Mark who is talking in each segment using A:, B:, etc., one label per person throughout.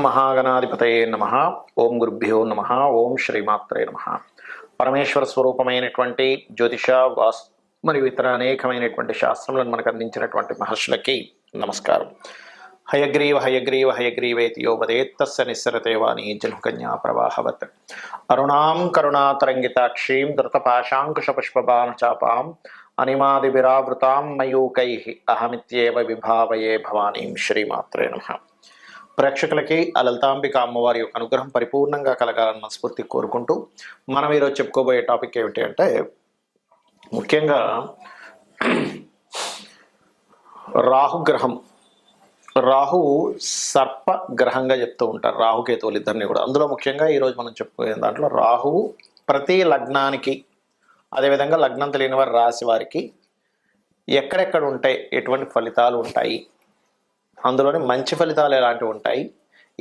A: మహాగణాధిపతయే నమః. ఓం గురుభ్యో నమః. ఓం శ్రీమాత్రే నమః. పరమేశ్వర స్వరూపమైనటువంటి జ్యోతిష వాస్తు మరియు ఇతర అనేకమైనటువంటి శాస్త్రములను మనకు అందించినటువంటి మహర్షులకి నమస్కారం. హయగ్రీవ హయగ్రీవ హయగ్రీవేతి యో వదేత్ తస్య నిస్సరతే వాణి జన్మకన్యా ప్రవాహవత్. అరుణాం కరుణాతరంగితాక్షీం ధృతపాశాంకుశపుష్పబాణచాపాం అనిమాదివిరావృతాం మయూకైః అహమిత్యేవ విభావయే భవానీం. శ్రీమాత్రే నమః. ప్రేక్షకులకి ఆ లలితాంబిక అమ్మవారి యొక్క అనుగ్రహం పరిపూర్ణంగా కలగాలని మనస్ఫూర్తి కోరుకుంటూ మనం ఈరోజు చెప్పుకోబోయే టాపిక్ ఏమిటి అంటే, ముఖ్యంగా రాహుగ్రహం. రాహువు సర్ప గ్రహంగా చెప్తూ ఉంటారు, రాహుకేతువులు ఇద్దరిని కూడా. అందులో ముఖ్యంగా ఈరోజు మనం చెప్పుకునే దాంట్లో రాహువు ప్రతి లగ్నానికి, అదేవిధంగా లగ్నం తెలియని వారి రాశి వారికి ఎక్కడెక్కడ ఉంటాయి, ఎటువంటి ఫలితాలు ఉంటాయి, అందులోని మంచి ఫలితాలు ఎలాంటివి ఉంటాయి,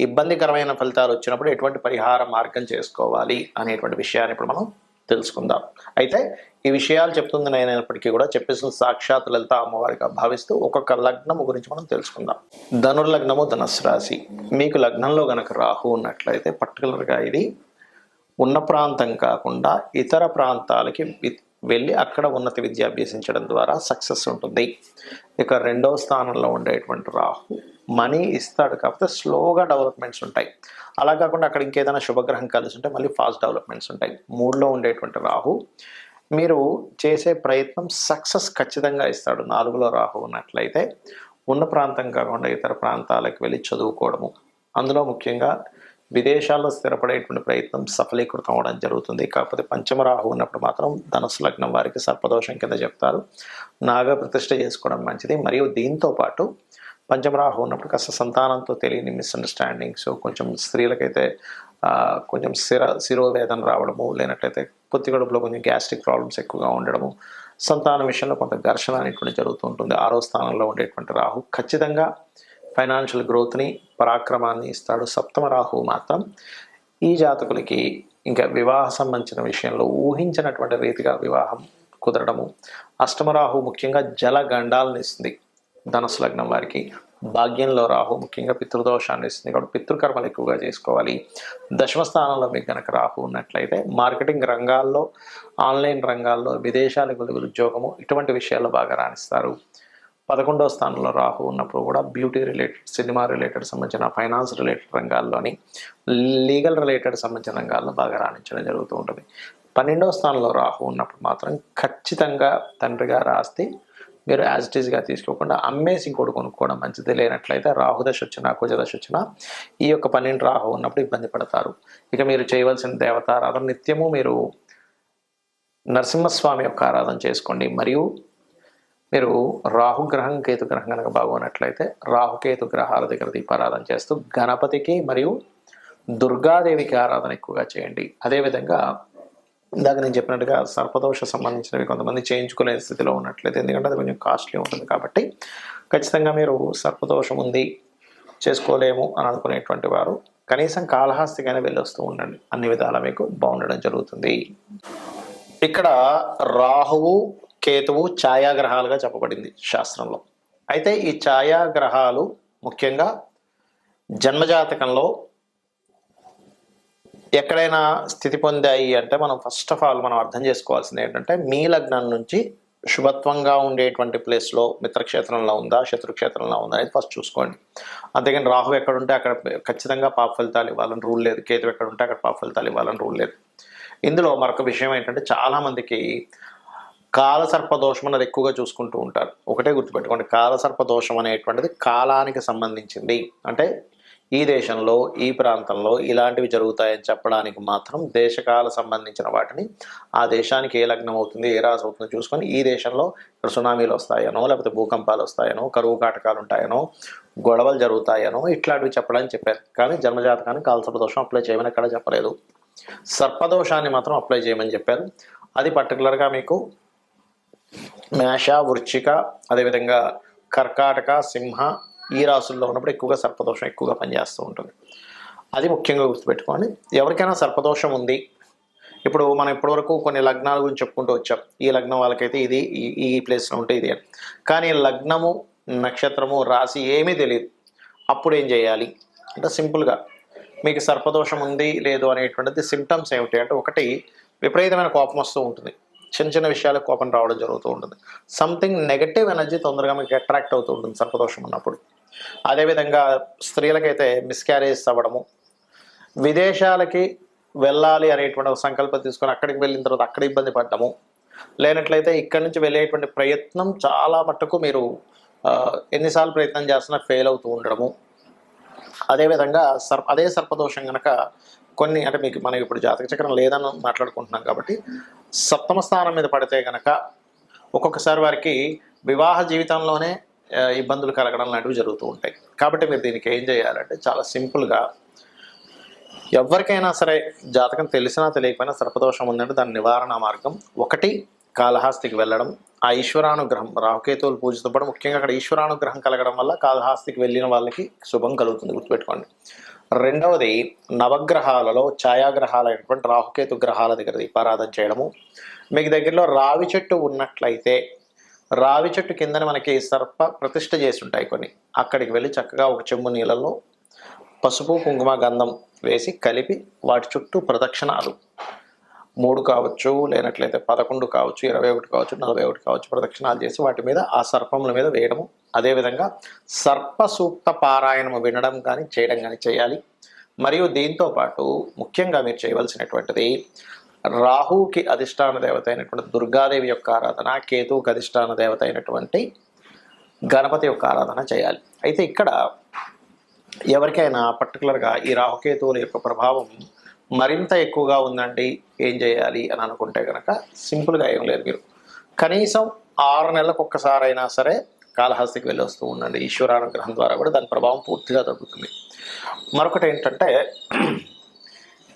A: ఇబ్బందికరమైన ఫలితాలు వచ్చినప్పుడు ఎటువంటి పరిహార మార్గం చేసుకోవాలి అనేటువంటి విషయాన్ని ఇప్పుడు మనం తెలుసుకుందాం. అయితే ఈ విషయాలు చెప్తుంది నేనైనప్పటికీ కూడా చెప్పేసిన సాక్షాత్ లలిత అమ్మవారిగా భావిస్తూ ఒక్కొక్క లగ్నము గురించి మనం తెలుసుకుందాం. ధనుర్లగ్నము, ధనుస్సు రాశి. మీకు లగ్నంలో గనక రాహు ఉన్నట్లయితే పర్టికులర్గా ఇది ఉన్న ప్రాంతం కాకుండా ఇతర ప్రాంతాలకి వెళ్ళి అక్కడ ఉన్నత విద్య అభ్యసించడం ద్వారా సక్సెస్ ఉంటుంది. ఇక రెండవ స్థానంలో ఉండేటువంటి రాహు మనీ ఇస్తాడు, కాకపోతే స్లోగా డెవలప్మెంట్స్ ఉంటాయి. అలా కాకుండా అక్కడ ఇంకేదైనా శుభగ్రహం కలిసి ఉంటే మళ్ళీ ఫాస్ట్ డెవలప్మెంట్స్ ఉంటాయి. మూడులో ఉండేటువంటి రాహు మీరు చేసే ప్రయత్నం సక్సెస్ ఖచ్చితంగా ఇస్తాడు. నాలుగులో రాహు ఉన్నట్లయితే ఉన్న ప్రాంతం కాకుండా ఇతర ప్రాంతాలకు వెళ్ళి చదువుకోవడము, అందులో ముఖ్యంగా విదేశాల్లో స్థిరపడేటువంటి ప్రయత్నం సఫలీకృతం అవడం జరుగుతుంది. కాకపోతే పంచమ రాహు ఉన్నప్పుడు మాత్రం ధనుసు లగ్నం వారికి సర్పదోషం కింద చెప్తారు. నాగ ప్రతిష్ఠ చేసుకోవడం మంచిది. మరియు దీంతో పాటు పంచమ రాహు ఉన్నప్పుడు కాస్త సంతానంతో తెలియని మిస్అండర్స్టాండింగ్స్, కొంచెం స్త్రీలకైతే కొంచెం శిరోవేదన రావడము, లేనట్లయితే పొత్తి కడుపులో కొంచెం గ్యాస్ట్రిక్ ప్రాబ్లమ్స్ ఎక్కువగా ఉండడము, సంతానం విషయంలో కొంత ఘర్షణ అనేటువంటి జరుగుతూ ఉంటుంది. ఆరో స్థానంలో ఉండేటువంటి రాహు ఖచ్చితంగా ఫైనాన్షియల్ గ్రోత్ని, పరాక్రమాన్ని ఇస్తాడు. సప్తమ రాహు మాత్రం ఈ జాతకులకి ఇంకా వివాహ సంబంధించిన విషయంలో ఊహించినటువంటి రీతిగా వివాహం కుదరడము. అష్టమ రాహు ముఖ్యంగా జల గండాలను ఇస్తుంది ధనుసు లగ్నం వారికి. భాగ్యంలో రాహు ముఖ్యంగా పితృదోషాన్ని ఇస్తుంది, కాబట్టి పితృకర్మలు ఎక్కువగా చేసుకోవాలి. దశమ స్థానంలో మీకు కనుక రాహు ఉన్నట్లయితే మార్కెటింగ్ రంగాల్లో, ఆన్లైన్ రంగాల్లో, విదేశాలకు ఉద్యోగము, ఇటువంటి విషయాల్లో బాగా రాణిస్తారు. 11వ స్థానంలో రాహు ఉన్నప్పుడు కూడా బ్యూటీ రిలేటెడ్, సినిమా రిలేటెడ్ సంబంధించిన, ఫైనాన్స్ రిలేటెడ్ రంగాల్లోని, లీగల్ రిలేటెడ్ సంబంధించిన రంగాల్లో బాగా రాణించడం జరుగుతూ ఉంటుంది. 12వ స్థానంలో రాహు ఉన్నప్పుడు మాత్రం ఖచ్చితంగా తండ్రి గారి ఆస్తి మీరు యాజ్ ఇట్ ఈస్గా తీసుకోకుండా అమ్మేసి ఇంకోటి కొనుక్కోవడం మంచిది. లేనట్లయితే రాహుదశ వచ్చినా, కుజదశ వచ్చినా ఈ యొక్క 12 రాహు ఉన్నప్పుడు ఇబ్బంది పడతారు. ఇక మీరు చేయవలసిన దేవతారాధన నిత్యము మీరు నరసింహస్వామి యొక్క ఆరాధన చేసుకోండి. మరియు మీరు రాహుగ్రహం, కేతుగ్రహం కనుక బాగున్నట్లయితే రాహుకేతు గ్రహాల దగ్గర దీపారాధన చేస్తూ గణపతికి మరియు దుర్గాదేవికి ఆరాధన ఎక్కువగా చేయండి. అదేవిధంగా ఇందాక నేను చెప్పినట్టుగా సర్పదోష సంబంధించినవి కొంతమంది చేయించుకునే స్థితిలో ఉన్నట్లయితే, ఎందుకంటే అది కొంచెం కాస్ట్లీ ఉంటుంది కాబట్టి ఖచ్చితంగా మీరు సర్పదోషం ఉంది, చేసుకోలేము అని అనుకునేటువంటి వారు కనీసం కాళహస్తికైనా వెళ్ళొస్తూ ఉండండి. అన్ని విధాలా మీకు బాగుండడం జరుగుతుంది. ఇక్కడ రాహువు, కేతువు ఛాయాగ్రహాలుగా చెప్పబడింది శాస్త్రంలో. అయితే ఈ ఛాయాగ్రహాలు ముఖ్యంగా జన్మజాతకంలో ఎక్కడైనా స్థితి పొందాయి అంటే మనం ఫస్ట్ ఆఫ్ ఆల్ మనం అర్థం చేసుకోవాల్సింది ఏంటంటే, మీ లగ్నం నుంచి శుభత్వంగా ఉండేటువంటి ప్లేస్లో మిత్రక్షేత్రంలో ఉందా, శత్రుక్షేత్రంలో ఉందా అనేది ఫస్ట్ చూసుకోండి. అంతేగాని రాహు ఎక్కడుంటే అక్కడ ఖచ్చితంగా పాప ఫలితాలు ఇవ్వాలని రూల్ లేదు, కేతు ఎక్కడ ఉంటే అక్కడ పాప ఫలితాలు ఇవ్వాలని రూల్ లేదు. ఇందులో మరొక విషయం ఏంటంటే, చాలామందికి కాలసర్పదోషం అనేది ఎక్కువగా చూసుకుంటూ ఉంటారు. ఒకటే గుర్తుపెట్టుకోండి, కాలసర్పదోషం అనేటువంటిది కాలానికి సంబంధించింది. అంటే ఈ దేశంలో, ఈ ప్రాంతంలో ఇలాంటివి జరుగుతాయని చెప్పడానికి మాత్రం దేశకాల సంబంధించిన వాటిని, ఆ దేశానికి ఏ లగ్నం అవుతుంది, ఏ రాశి అవుతుందో చూసుకొని ఈ దేశంలో ఇక్కడ సునామీలు వస్తాయనో, లేకపోతే భూకంపాలు వస్తాయనో, కరువు కాటకాలు ఉంటాయనో, గొడవలు జరుగుతాయనో ఇట్లాంటివి చెప్పడానికి చెప్పారు. కానీ జన్మజాతకానికి కాలసర్పదోషం అప్లై చేయమని ఎక్కడ చెప్పలేదు. సర్పదోషాన్ని మాత్రం అప్లై చేయమని చెప్పారు. అది పర్టికులర్గా మీకు మేష, వృశ్చిక, అదేవిధంగా కర్కాటక, సింహ ఈ రాసుల్లో ఉన్నప్పుడు ఎక్కువగా సర్పదోషం ఎక్కువగా పనిచేస్తూ ఉంటుంది. అది ముఖ్యంగా గుర్తుపెట్టుకోండి. ఎవరికైనా సర్పదోషం ఉంది, ఇప్పుడు మనం ఇప్పటివరకు కొన్ని లగ్నాల గురించి చెప్పుకుంటూ వచ్చాం. ఈ లగ్నం వాళ్ళకైతే ఇది, ఈ ప్లేస్లో ఉంటే ఇది అని. కానీ లగ్నము, నక్షత్రము, రాశి ఏమీ తెలియదు. అప్పుడు ఏం చేయాలి అంటే సింపుల్గా మీకు సర్పదోషం ఉంది లేదు అనేటువంటిది సిమ్టమ్స్ ఏమిటి అంటే, ఒకటి విపరీతమైన కోపం వస్తూ ఉంటుంది, చిన్న చిన్న విషయాలకు కోపం రావడం జరుగుతూ ఉంటుంది, సంథింగ్ నెగటివ్ ఎనర్జీ తొందరగా మీకు అట్రాక్ట్ అవుతూ ఉంటుంది సర్పదోషం ఉన్నప్పుడు. అదేవిధంగా స్త్రీలకైతే మిస్క్యారేజ్ అవ్వడము, విదేశాలకి వెళ్ళాలి అనేటువంటి ఒక సంకల్పం తీసుకొని అక్కడికి వెళ్ళిన తర్వాత అక్కడ ఇబ్బంది పడ్డము, లేనట్లయితే ఇక్కడి నుంచి వెళ్ళేటువంటి ప్రయత్నం చాలా మట్టుకు మీరు ఎన్నిసార్లు ప్రయత్నం చేస్తున్నా ఫెయిల్ అవుతూ ఉండడము. అదేవిధంగా అదే సర్పదోషం కనుక కొన్ని అంటే మీకు మనం ఇప్పుడు జాతక చక్రం లేదని మాట్లాడుకుంటున్నాం కాబట్టి సప్తమ స్థానం మీద పడితే కనుక ఒక్కొక్కసారి వారికి వివాహ జీవితంలోనే ఇబ్బందులు కలగడం లాంటివి జరుగుతూ ఉంటాయి. కాబట్టి మీరు దీనికి ఏం చేయాలంటే చాలా సింపుల్గా, ఎవరికైనా సరే జాతకం తెలిసినా తెలియకపోయినా సర్పదోషం ఉందంటే దాని నివారణ మార్గం ఒకటి, కాళహస్తికి వెళ్ళడం, ఆ ఈశ్వరానుగ్రహం రాహుకేతువులు పూజితో పాటు ముఖ్యంగా అక్కడ ఈశ్వరానుగ్రహం కలగడం వల్ల కాళహస్తికి వెళ్ళిన వాళ్ళకి శుభం కలుగుతుంది, గుర్తుపెట్టుకోండి. రెండవది, నవగ్రహాలలో ఛాయాగ్రహాలైనటువంటి రాహుకేతు గ్రహాల దగ్గర దీపారాధన చేయడము. మీకు దగ్గరలో రావి చెట్టు ఉన్నట్లయితే రావి చెట్టు కింద మనకి సర్ప ప్రతిష్ఠ చేసి ఉంటాయి కొన్ని, అక్కడికి వెళ్ళి చక్కగా ఒక చెంబు నీళ్ళలో పసుపు కుంకుమ గంధం వేసి కలిపి వాటి చుట్టూ ప్రదక్షిణాలు 3 కావచ్చు, లేనట్లయితే 11 కావచ్చు, 21 కావచ్చు, 41 కావచ్చు, ప్రదక్షిణాలు చేసి వాటి మీద ఆ సర్పముల మీద వేయడము. అదేవిధంగా సర్ప సూక్త పారాయణము వినడం కానీ చేయడం కానీ చేయాలి. మరియు దీంతో పాటు ముఖ్యంగా మీరు చేయవలసినటువంటిది, రాహుకి అధిష్టాన దేవత అయినటువంటి దుర్గాదేవి యొక్క ఆరాధన, కేతువుకి అధిష్టాన దేవత అయినటువంటి గణపతి యొక్క ఆరాధన చేయాలి. అయితే ఇక్కడ ఎవరికైనా పర్టికులర్గా ఈ రాహుకేతువుల యొక్క ప్రభావం మరింత ఎక్కువగా ఉందండి, ఏం చేయాలి అని అనుకుంటే కనుక సింపుల్గా ఏం లేదు, మీరు కనీసం 6 నెలలకు ఒక్కసారైనా సరే కాళహస్తికి వెళ్ళి వస్తూ ఉండండి. ఈశ్వరానుగ్రహం ద్వారా కూడా దాని ప్రభావం పూర్తిగా తగ్గుతుంది. మరొకటి ఏంటంటే,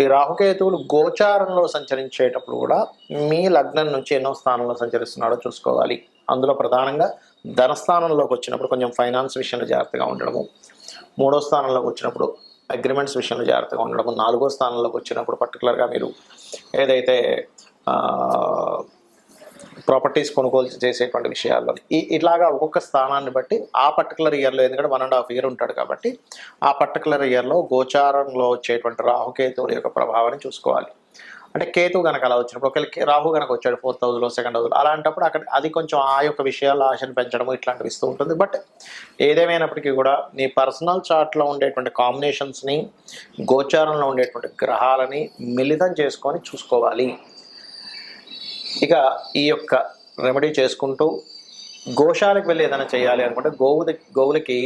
A: ఈ రాహుకేతువులు గోచారంలో సంచరించేటప్పుడు కూడా మీ లగ్నం నుంచి ఎన్నో స్థానంలో సంచరిస్తున్నాడో చూసుకోవాలి. అందులో ప్రధానంగా ధనస్థానంలోకి వచ్చినప్పుడు కొంచెం ఫైనాన్స్ విషయంలో జాగ్రత్తగా ఉండడము, 3వ స్థానంలోకి వచ్చినప్పుడు అగ్రిమెంట్స్ విషయంలో జాగ్రత్తగా ఉండడము, 4వ స్థానంలోకి వచ్చినప్పుడు పర్టికులర్గా మీరు ఏదైతే ప్రాపర్టీస్ కొనుగోలు చేసేటువంటి విషయాల్లో ఇట్లాగా ఒక్కొక్క స్థానాన్ని బట్టి ఆ పర్టికులర్ ఇయర్లో, ఎందుకంటే 1.5 ఇయర్ ఉంటాడు కాబట్టి ఆ పర్టికులర్ ఇయర్లో గోచారంలో వచ్చేటువంటి రాహుకేతువుల యొక్క ప్రభావాన్ని చూసుకోవాలి. అంటే కేతు కనుక అలా వచ్చినప్పుడు, ఒకవేళ రాహు కనుక వచ్చాడు 4th హౌస్లో, 2nd హౌస్లో, అలాంటప్పుడు అక్కడ అది కొంచెం ఆ యొక్క విషయాల్లో ఆశను పెంచడము ఇట్లాంటివి ఇస్తూ ఉంటుంది. బట్ ఏదేమైనప్పటికీ కూడా నీ పర్సనల్ చార్ట్లో ఉండేటువంటి కాంబినేషన్స్ని, గోచారంలో ఉండేటువంటి గ్రహాలని మిళితం చేసుకొని చూసుకోవాలి. ఇక ఈ యొక్క రెమెడీ చేసుకుంటూ గోశాలకు వెళ్ళి ఏదైనా చేయాలి అనుకుంటే గోవులకి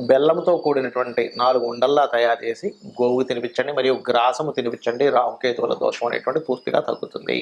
A: బెల్లంతో కూడినటువంటి 4 ఉండల్లా తయారు చేసి గోవు తినిపించండి, మరియు గ్రాసము తినిపించండి. రాహుకేతువుల దోషం అనేటువంటి పూర్తిగా తగ్గుతుంది.